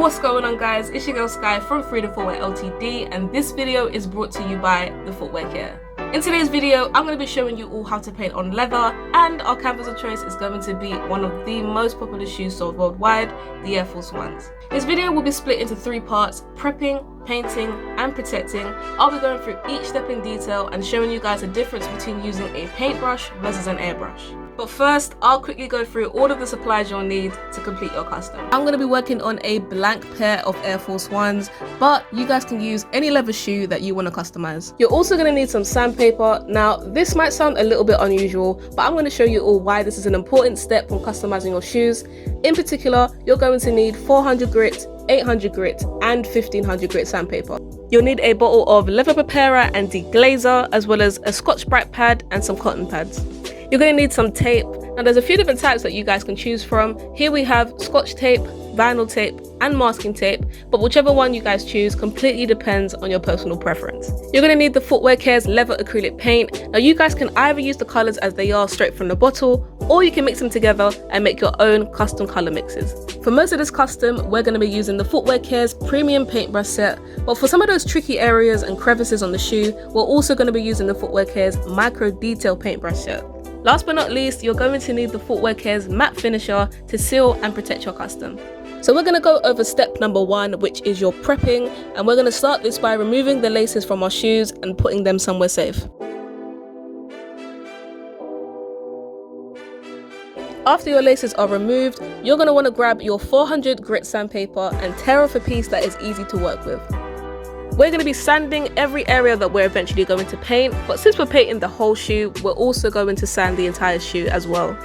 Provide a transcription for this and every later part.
What's going on, guys? It's your girl Sky from Freedom Footwear Ltd, and this video is brought to you by the Footwear Care. In today's video, I'm going to be showing you all how to paint on leather, and our canvas of choice is going to be one of the most popular shoes sold worldwide, the Air Force Ones. This video will be split into 3 parts: prepping, painting, and protecting. I'll be going through each step in detail and showing you guys the difference between using a paintbrush versus an airbrush. But first, I'll quickly go through all of the supplies you'll need to complete your custom. I'm going to be working on a blank pair of Air Force Ones, but you guys can use any leather shoe that you want to customize. You're also going to need some sandpaper. Now, this might sound a little bit unusual, but I'm going to show you all why this is an important step when customizing your shoes. In particular, you're going to need 400 grit, 800 grit, and 1500 grit sandpaper. You'll need a bottle of leather preparer and deglazer, as well as a Scotch-Brite pad and some cotton pads. You're going to need some tape. Now, there's a few different types that you guys can choose from. Here we have Scotch tape, vinyl tape, and masking tape, but whichever one you guys choose completely depends on your personal preference. You're going to need the Footwear Care's leather acrylic paint. Now, you guys can either use the colors as they are straight from the bottle, or you can mix them together and make your own custom color mixes. For most of this custom, we're going to be using the Footwear Care's premium paintbrush set, but for some of those tricky areas and crevices on the shoe, we're also going to be using the Footwear Care's micro detail paintbrush set. Last but not least, you're going to need the Footwear Care's matte finisher to seal and protect your custom. So we're going to go over step number 1, which is your prepping, and we're going to start this by removing the laces from our shoes and putting them somewhere safe. After your laces are removed, you're going to want to grab your 400 grit sandpaper and tear off a piece that is easy to work with. We're going to be sanding every area that we're eventually going to paint, but since we're painting the whole shoe, we're also going to sand the entire shoe as well.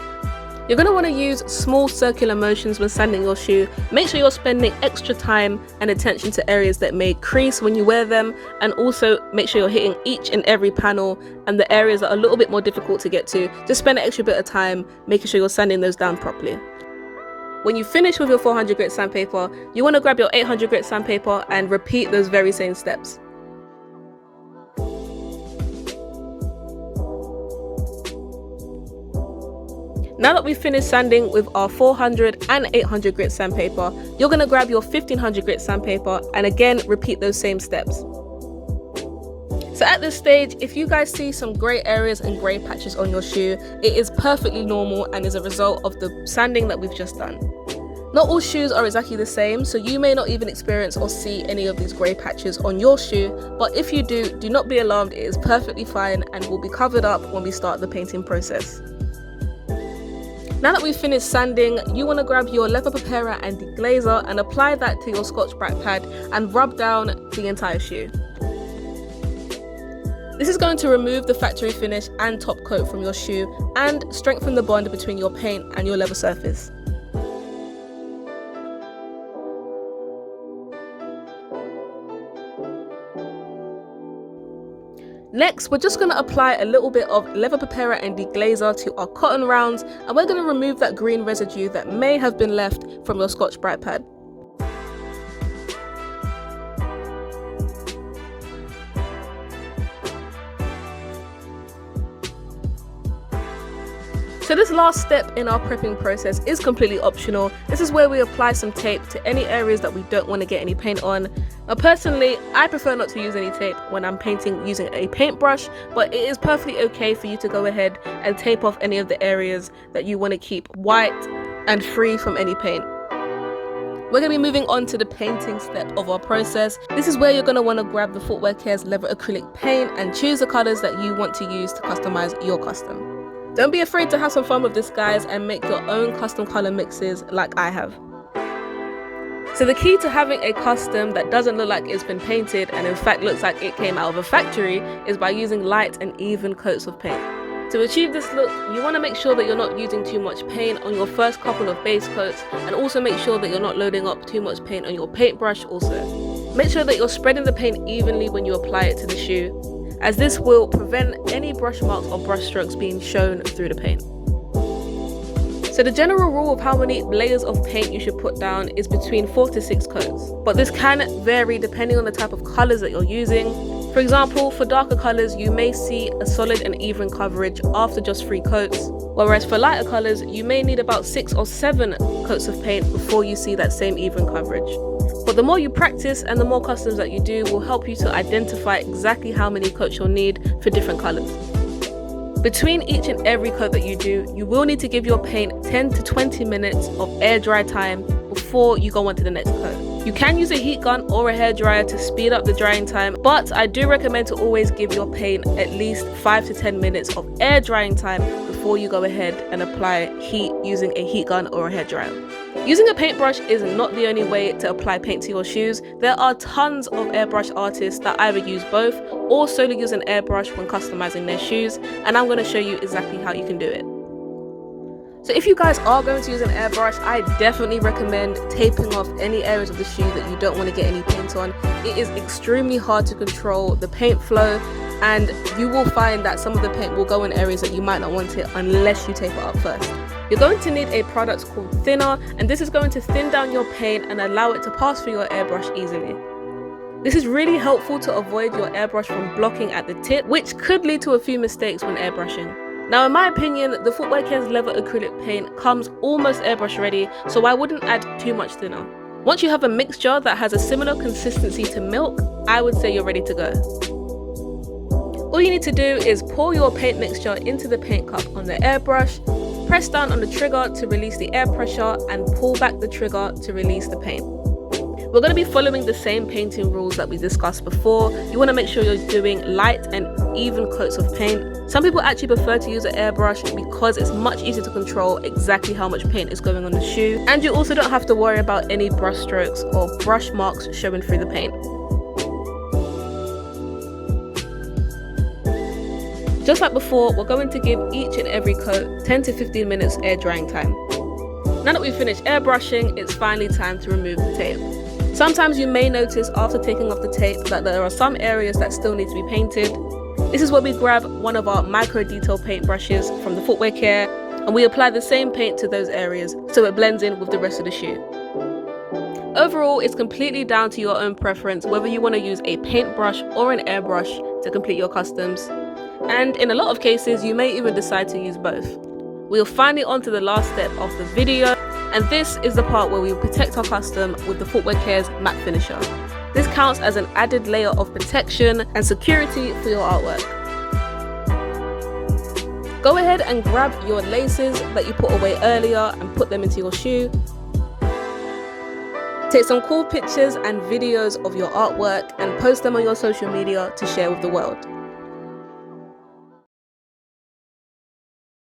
You're going to want to use small circular motions when sanding your shoe. Make sure you're spending extra time and attention to areas that may crease when you wear them, and also make sure you're hitting each and every panel, and the areas that are a little bit more difficult to get to, just spend an extra bit of time making sure you're sanding those down properly. When you finish with your 400 grit sandpaper, you want to grab your 800 grit sandpaper and repeat those very same steps. Now that we've finished sanding with our 400 and 800 grit sandpaper, you're going to grab your 1500 grit sandpaper and again repeat those same steps. So at this stage, if you guys see some grey areas and grey patches on your shoe, it is perfectly normal and is a result of the sanding that we've just done. Not all shoes are exactly the same, so you may not even experience or see any of these grey patches on your shoe, but if you do not be alarmed, it is perfectly fine and will be covered up when we start the painting process. Now that we've finished sanding, you want to grab your leather preparer and deglazer and apply that to your Scotch-Brite pad and rub down the entire shoe. This is going to remove the factory finish and top coat from your shoe and strengthen the bond between your paint and your leather surface. Next, we're just going to apply a little bit of leather preparer and deglazer to our cotton rounds, and we're going to remove that green residue that may have been left from your Scotch-Brite pad. So this last step in our prepping process is completely optional. This is where we apply some tape to any areas that we don't want to get any paint on. Now, personally, I prefer not to use any tape when I'm painting using a paintbrush, but it is perfectly okay for you to go ahead and tape off any of the areas that you want to keep white and free from any paint. We're going to be moving on to the painting step of our process. This is where you're going to want to grab the Footwear Care's leather acrylic paint and choose the colors that you want to use to customize your custom. Don't be afraid to have some fun with this, guys, and make your own custom color mixes like I have. So the key to having a custom that doesn't look like it's been painted and in fact looks like it came out of a factory is by using light and even coats of paint. To achieve this look, you want to make sure that you're not using too much paint on your first couple of base coats, and also make sure that you're not loading up too much paint on your paintbrush also. Make sure that you're spreading the paint evenly when you apply it to the shoe, as this will prevent any brush marks or brush strokes being shown through the paint. So the general rule of how many layers of paint you should put down is between 4 to 6 coats, but this can vary depending on the type of colours that you're using. For example, for darker colours you may see a solid and even coverage after just 3 coats, Whereas for lighter colours, you may need about 6 or 7 coats of paint before you see that same even coverage. But the more you practice and the more customs that you do will help you to identify exactly how many coats you'll need for different colours. Between each and every coat that you do, you will need to give your paint 10 to 20 minutes of air dry time before you go on to the next coat. You can use a heat gun or a hairdryer to speed up the drying time, but I do recommend to always give your paint at least 5 to 10 minutes of air drying time before you go ahead and apply heat using a heat gun or a hairdryer. Using a paintbrush is not the only way to apply paint to your shoes. There are tons of airbrush artists that either use both or solely use an airbrush when customizing their shoes, and I'm going to show you exactly how you can do it. So if you guys are going to use an airbrush, I definitely recommend taping off any areas of the shoe that you don't want to get any paint on. It is extremely hard to control the paint flow, and you will find that some of the paint will go in areas that you might not want it unless you tape it up first. You're going to need a product called thinner, and this is going to thin down your paint and allow it to pass through your airbrush easily. This is really helpful to avoid your airbrush from blocking at the tip, which could lead to a few mistakes when airbrushing. Now in my opinion, the Footwear Care's leather acrylic paint comes almost airbrush ready, so I wouldn't add too much thinner. Once you have a mixture that has a similar consistency to milk, I would say you're ready to go. All you need to do is pour your paint mixture into the paint cup on the airbrush, press down on the trigger to release the air pressure, and pull back the trigger to release the paint. We're going to be following the same painting rules that we discussed before. You want to make sure you're doing light and even coats of paint. Some people actually prefer to use an airbrush because it's much easier to control exactly how much paint is going on the shoe, and you also don't have to worry about any brush strokes or brush marks showing through the paint. Just like before, we're going to give each and every coat 10 to 15 minutes air drying time. Now that we've finished airbrushing, it's finally time to remove the tape. Sometimes you may notice after taking off the tape that there are some areas that still need to be painted. This is where we grab one of our micro detail paint brushes from the Footwear Care, and we apply the same paint to those areas so it blends in with the rest of the shoe. Overall, it's completely down to your own preference whether you want to use a paintbrush or an airbrush to complete your customs. And in a lot of cases, you may even decide to use both. We're finally on to the last step of the video, and this is the part where we protect our custom with the Footwear Care's matte finisher. This counts as an added layer of protection and security for your artwork. Go ahead and grab your laces that you put away earlier and put them into your shoe. Take some cool pictures and videos of your artwork and post them on your social media to share with the world.